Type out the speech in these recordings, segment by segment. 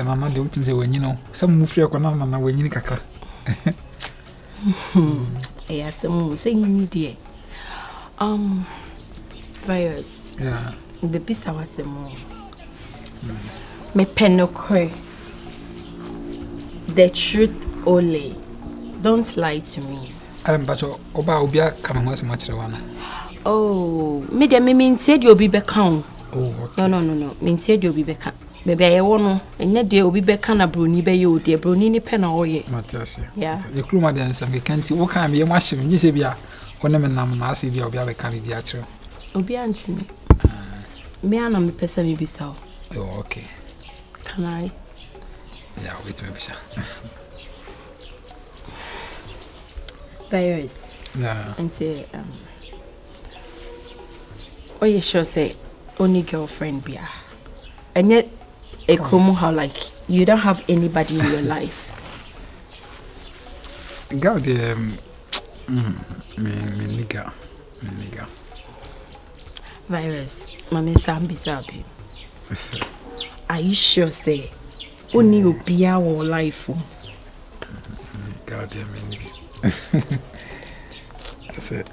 Nana de utim say when you know some move free akona na when you kakra. Yeah, some saying dear. Virus. Yeah. The piece I was more. Me penokre. The truth only. Don't lie to me. I'm bacho oba obia kama was much one. Oh, me de me mean said you'll be back home. Oh, okay. No. Mean said you'll be back. Baby, I want and that day will be back on a bruni by you, dear bruni pen or ye. Matthias. Yeah. The crew madam some can't what can be a machine. You say, yeah, when I'm nasi be a candidature. Obi Anthony. Me and I'm the person you be so. Oh, okay. Can I? Yeah, wait, maybe, sir. Virus. Yeah. And say, oh, you sure say, only girlfriend be. And yet, a common how like you don't have anybody in your life. Girl, the me nigga. Virus, Mama Sam Bisabi. Are you sure say only you be our life? God damn me. I said,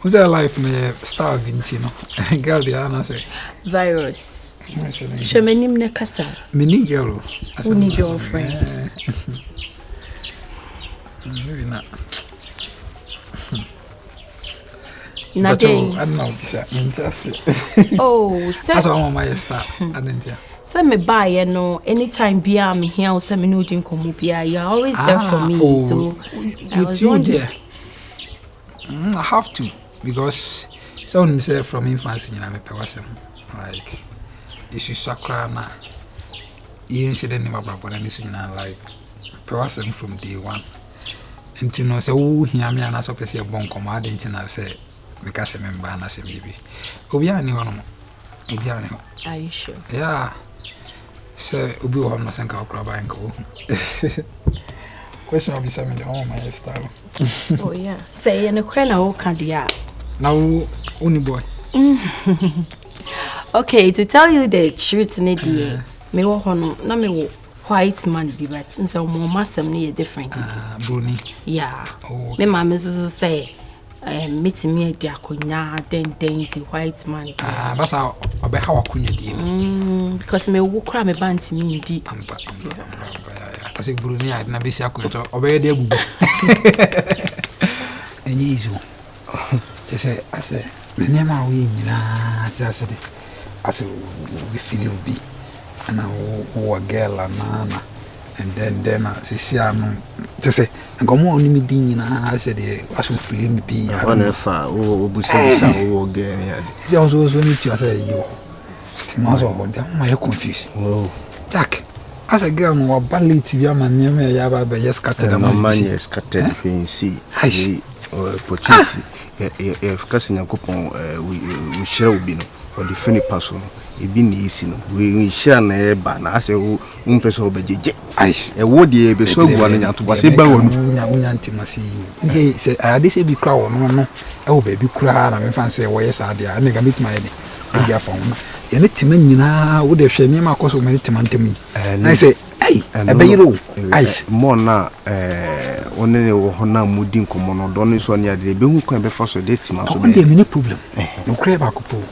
who's that life me starving, you know? Girl, the answer. Virus. Show me name ne kasa. Mini girl. Only girlfriend. Maybe not. Nothing. I don't know. Oh, that's all my star. I didn't hear. Say me buy you know anytime be am here say me no din komo bia you are always there for me. So I was wondering. I have to because someone said from infancy you know me person like this is sakra na you should any my brother and this you know like person from day one. Until no say who hear me and I so person bon come I didn't know say because I remember and I say maybe obi ani hono obi ani ho. Are you sure? Yeah. So obi ho no senka okra ba nko. Question of this my style. Oh yeah. Say in a crana o candia. Now only boy. Okay, to tell you the truth Nadia. Me wo hono na me wo white man be but so more masam ne different. Bruni. Yeah. Oh. Me mama say meet me at Diaconia, then white man. That's how about how I couldn't because me wo cry me banti me ndi. I say Bruni, I never see a could obey the and easy. I say, the name are we, I said, we feel you be, and I girl and Nana, and then I say, to say, and come on, me ding, I said, I should feel me be. I don't know if I will be so again. It's also need to say, you. Tomorrow, my confused. Oh, Jack. As a girl, no ballet TV man near me, I have a scattered among money scattered in sea. I see. Opportunity. If cousin and coupon we shall be or the funny person, it be easy. We share an air ban. I say, person over ice. A wood ye be so one to was a bone. He said, I did say be crown. No, oh, baby, cry. I'm fancy where yes, I did. I never meet my idea phone. You need to mean now would have shared me my cost of many to me. And I say, hey, a baby, ice. More now, only Hona Muddin Common, Donny Sonia, the Bung can be for so this month. So, any problem. No crab, I could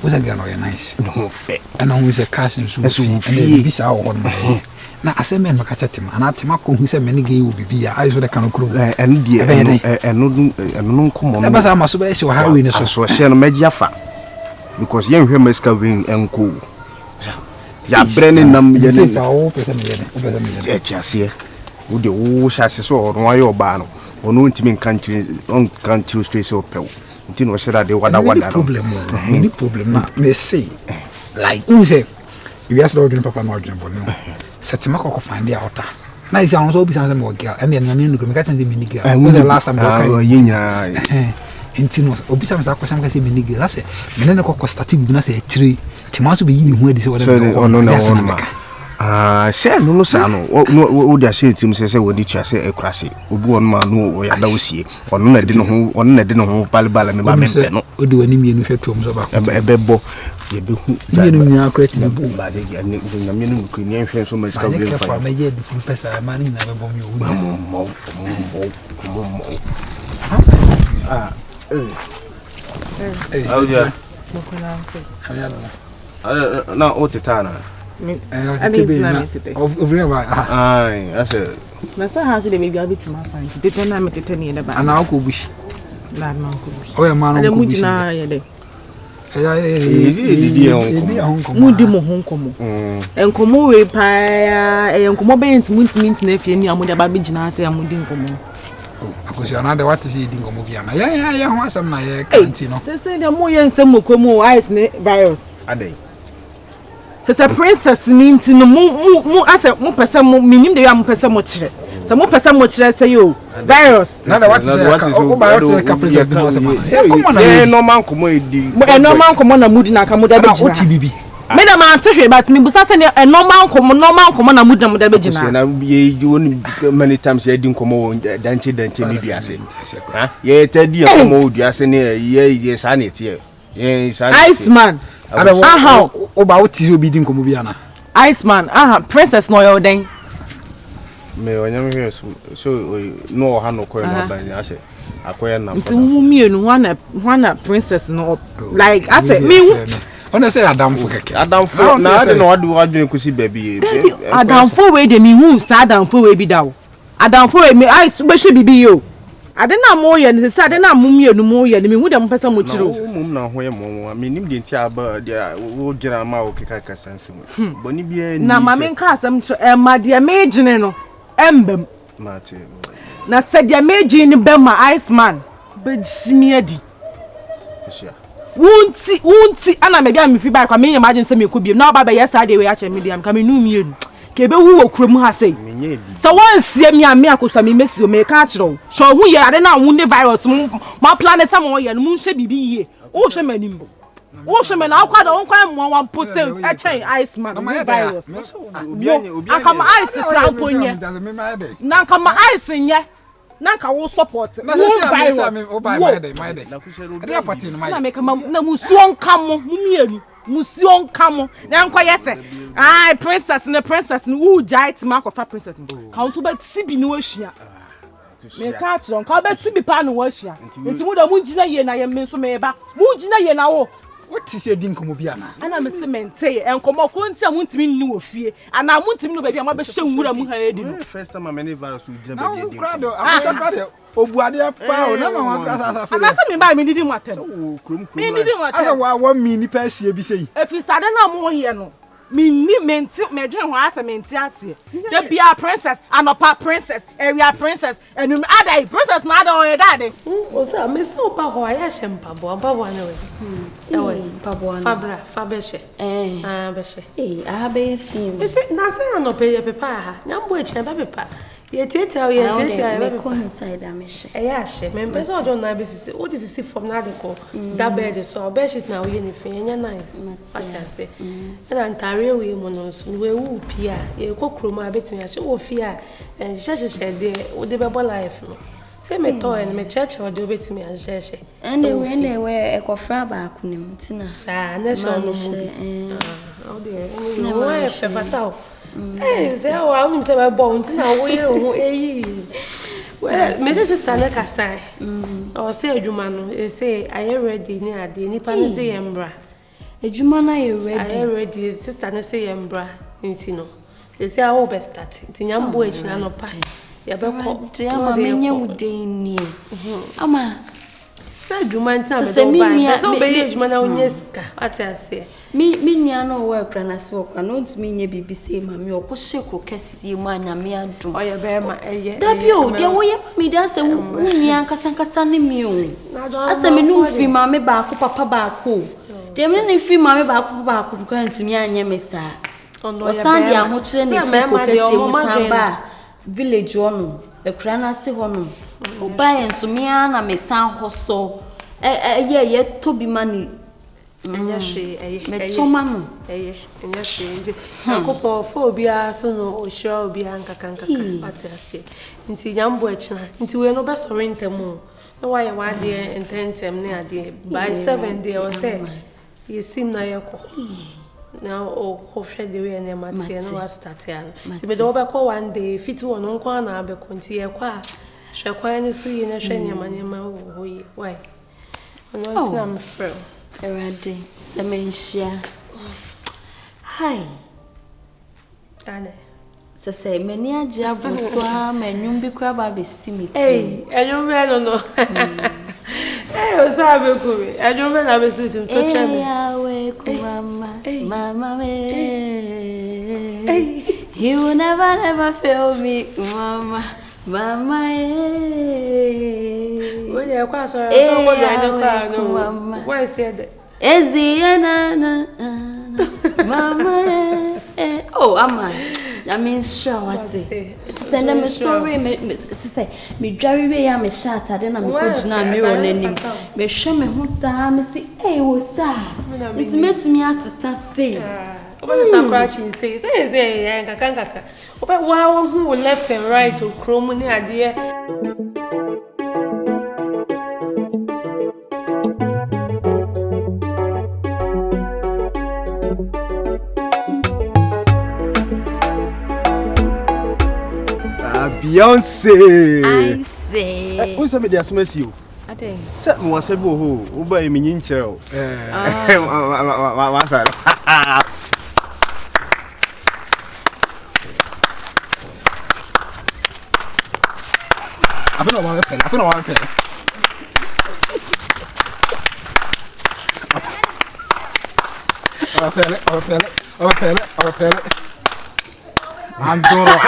was a girl nice. No fair. And always a cash and soon be our one. Now, I say, man, Macatim, and Atimaco, who said many gay will be eyes with a can of crew, and dear, and no common. But I must be so how we know so shall Mediafa. Because young women is covering and cool. Ya Brennan number, you see, would the old chassis or wire ban or no intimate country on country streets so pale. Until we said that they were one problem. Any problem, may say, like, who say, you asked Lord Papa Margin for no. Settimako find the outer. Now, it sounds always something more girl, and then you mean to make the mini girl. I was the last time I Intino, Obisam Sakwasam can say many girls. Menako starting Buna say tree. Timasu be in where this or no. Say no sano o dia say tim say we di tua say ekurase obu on ma no o ya da osie ono na de no ho balbala me ba me no o di wani mienu hwetom so ba ebebo ye be hu mienu mi akrati bu ba de ya ne na mienu ku ni hwe so ma ska we fa fa me ye du fu pesa ma ni na be bom yo mo audia na o tetana I said, Nasa has the baby bit my friends. The 10 I'm 10 years about an alcohol bush. Oh, a man, the Mujina, Moody Mohoncomo. And Como Pie and Como Bains Moons means nephew, and Yamuda Babijina say I'm Mudin Como. Because you're not what is eating Gomoviana. Yeah, want some my canteen. Say the more and some Mokomo ice virus. Are they? There's a princess means no more as a more person, meaning the young person much. Some more person much say you virus. Now, what is a couple of no man commodity. No man common a mood in a Kamuda OTBB. Madam, I'm sorry, but me was a normal common a mood in the Begina. And you many times I didn't come on Dante maybe I say. Yeah, Teddy, yes, and yes, I need here. Yes, Iceman. About you beating Comubiana. Iceman, Princess Noyo then. May I never so no Hano coin I say. Acquire me and one princess no like I said me. When I say Adam for Adam for now, I don't know what do I do to see baby. Adam for way the me who sad down for way be down. Adam for me I should be you. I don't know more than the sudden mummy no more than me would have person much. No, where more. I mean, you didn't tell about the old German Kaka sense. Bonnie, now, my main cousin, my dear Major, Embem. Martin. Now, said your Major in Bema Iceman, but smeardy. Won't see, and I may be if you back. I mean, imagine some you could be now, but yes, I do actually medium coming noon. Kebe who krum ha say so one see me and me akosa me mesi o me ka kiro so hu ye ade na hu ne virus ma plan some o ye no mu hwe bibi ye o hwe manimbo o hwe me na akwada on kwan mo wan post e chen Iceman virus akama ice plan ponye na kama ice nye na ka wo support na virus o buy my day na party na me kama na musuo nkamo mumienu musion kamo na nko yese ai princess no giant mark of princess ka so ba tibi no ahua me ka tron ka ba tibi pa no ahua enti mu da mu gina ye na ye me so me ba mu gina ye na wo what is din komo bia na ana me semente enkomo ko nti a mu ntimi nni wo fie ana mu ntimi no ba bia ma ba hye nwura mu ha edi no first time many virus we jina ba edi crowd obuade pa o na ma wan krasa fa ana se me ba me didi mwatem me didi mwatem asa wa mi ni pa sie bi sei efi sade na mo ye no me ni menti me dwen ho asa menti ase the bia princess anopa princess area princess enum adai princess na ada o ye dade o sa me so pa ho ya hye mpabo na we ewe mpabo na fa beshe beshe be film ese na se anopa ye pepa ha nyambo e chen ba pepa ye teta me ko inside am she ya hye me pese o don na be sisi o dis sisi from na de ko da bed so be shit na we ni fe nya nice ati ase na ntare we mo no so we wu pia ye kokro ma betin ya hye wo fia hye de o de be bo life no se me to en me church o de betin ya hye ene we e ko fra ba ku nim tina sa na so no mu o de ni wo e fe fatao se o a unim se ba bo ntina wo ye ho eyi well me this sister na kasai o se adwuma no e say I ready ni ade ni pa no say yembra adwuma na ye ready I ready sister na say yembra nti no e say I will be start nti nyambo e china no pa ya be ko ya ma menye wude ni ama se adwuma ntina be do ba so be ye adwuma na onye ska ati ase mi nua no wo akra na se okwa no ntumi nye bibi se ma mi okose ko kese mu anyame adum oye be ma eye da bi o de wo ye mi da se wo nua nkasa ne mi o asa me no fi ma me ba ko papa ba ko de me ne fi ma me ba ko papa ba ko ko ntumi anye me sa o sandi a ho kire ne fi ko kese mu san ba village ono akra na se ho no o ba enso me ana me san ho so ye tobi mani Enya she me toma no. Enya she. Akopo phobia so no osho obi ankakanka atiase. Nti nyambo echina. Nti we no be sorry ntemu. No why wa de intentem ne ade. By 7 day o say you seem na yeko. Now hofhe the way na matie no start ya. Ti be do be call one day fit won nko na be konti e kwa. Hwekwa ni so yi na hwe ne manema wo yi. Why? Ono ti am frɛ. Erade, semenshia. Hi. Ane. Sese meni aje aboswa menwum bi kwa ba besimiti. Enwum be no. O sabe kumi. Enwum be na besimiti to cheme. Yawe kumama. Mama me. He will never fail me, mama. Mama When you kwa so go dey no. Why say that? Eziana mama oh ama I mean sure what say send me sorry me say me dware we ya me shat ade na me ko gina mirror nanim me hwe me ho saa me say wo saa it's metumi asesa say oba say scratching say kaka oba wa who left and right o chrome ni ade Beyonce. I say. Who say me dey assume you? Ade. Say me was say bo ho, wo ba me nyin kire o. Wa sa. Afena wa pele. Andoro.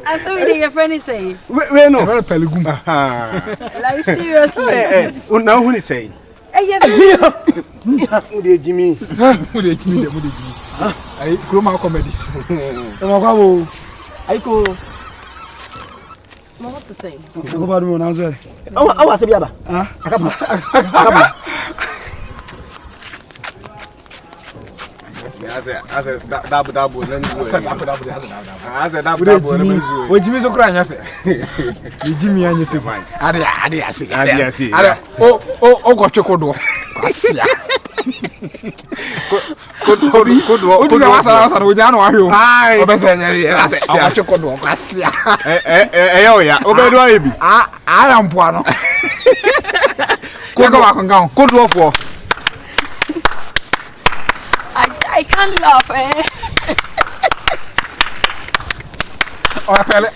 I saw what your friend is saying. We no. Very peligum. Like seriously. Now who is saying? Who dey Jimmy? Ai kroma comedies. Mo kwa wo. Ai ko. What to say? Ko ba do na so. Awa se biaba. Akapa. I said double let me go. I said double. I said double let me go. We Jimmy so kra anya fe. Ni Jimmy anya fe. Ade ase. O go twekodo. Kwasia. Kodo. O diga wasa no nya no ahwe o. O be se nya ase. O twekodo kwasia. Yo ya. O be do ayebi. Aya mpoa no. Kodo wa konga. Kodo ofo. I can't laugh, eh? On appelle.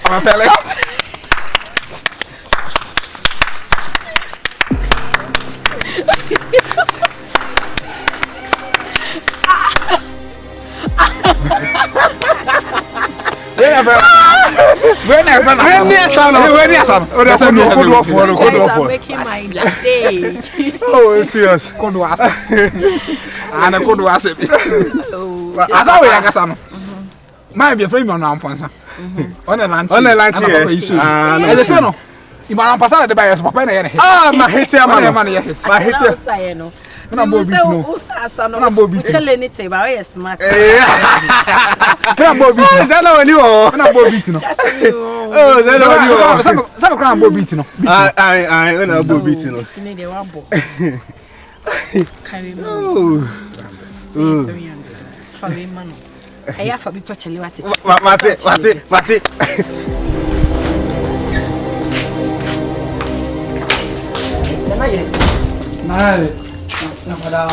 Making my day. Oh, serious. Kodo asa. Ana kodo asa bi. Asa we yakasa no. My be friend me on amponsa. On the lunch. E say no. Imana amponsa de buy so papa na ye hit. Ma hit ya man. Ma hit no. Na bo bit no. Usa no. Na bo bit. Chele ni te ba we smart. Na bo bit. Zana wani o. Na bo bit no. Oh, zana wani o. Some kra bo bit no. I na bo bit no. Tini de wa bo. Carry me. Fawe man. Eya fa bi to chele wate. Mate. Na pada.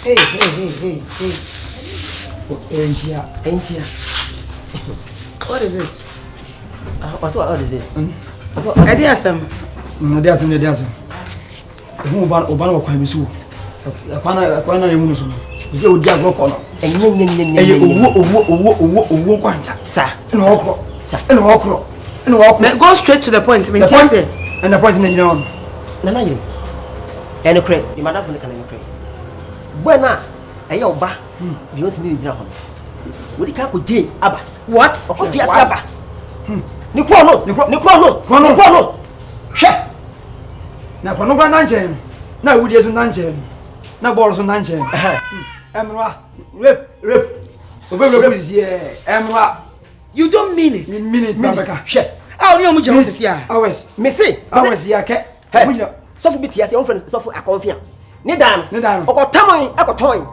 Hey. Engia. What is it? What is it? Adiasem. Adiasem. Who ban wa kwa bisu. Kwana yemu so. Ye odi agro kono. Enye owo kwanta. Sa. Na okro. Go straight to the point. Me tell say. And the point na you know. Nana yire. Ene kre, di madam fun kan ene kre. Buena, eye oba. Beyonce ni gina ho. Wodi ka ko dey aba. What? Ofiase aba. Ni kro no. Hwe. Na kwa no gba nanchen. Na wudi esu nanchen. Na ball so nanchen. Emra, rape. Obe is here. Emra. You don't mean it. You mean it, Babaka. Shit. Ah, oni omu je wose sia. Hours. Me say. Hours ya ke. Hey. So for biti ase on friend so for akonfia. Ne dan. Okotamon, akoton.